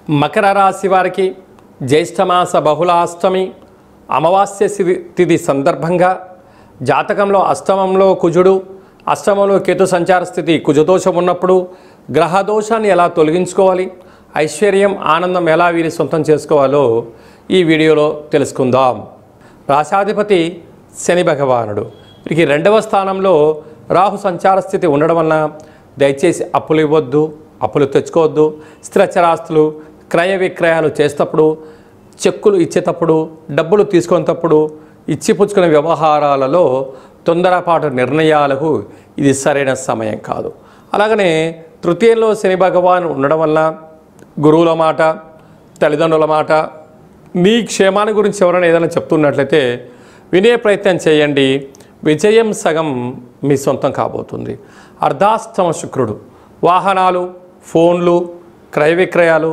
మకర రాశి వారికి జ్యేష్ఠమాస బహుళాష్టమి అమావాస్య తిథి సందర్భంగా జాతకంలో అష్టమంలో కుజుడు, అష్టమంలో కేతు సంచార స్థితి, కుజదోషం ఉన్నప్పుడు గ్రహదోషాన్ని ఎలా తొలగించుకోవాలి, ఐశ్వర్యం ఆనందం ఎలా వీరి సొంతం చేసుకోవాలో ఈ వీడియోలో తెలుసుకుందాం. రాశాధిపతి శని భగవానుడు, వీరికి 2వ స్థానంలో రాహు సంచార స్థితి ఉండడం వలన దయచేసి అప్పులు ఇవ్వద్దు, అప్పులు తెచ్చుకోవద్దు. స్థిరచరాస్తులు క్రయ విక్రయాలు చేసేటప్పుడు, చెక్కులు ఇచ్చేటప్పుడు, డబ్బులు తీసుకునేటప్పుడు, ఇచ్చిపుచ్చుకునే వ్యవహారాలలో తొందరపాటు నిర్ణయాలకు ఇది సరైన సమయం కాదు. అలాగనే తృతీయంలో శని భగవాన్ ఉండడం వల్ల గురువుల మాట, తల్లిదండ్రుల మాట, మీ క్షేమాన్ని గురించి ఎవరైనా ఏదైనా చెప్తున్నట్లయితే వినే ప్రయత్నం చేయండి. విజయం సగం మీ సొంతం కాబోతుంది. అర్ధాష్టమ శుక్రుడు, వాహనాలు, ఫోన్లు, క్రయ విక్రయాలు,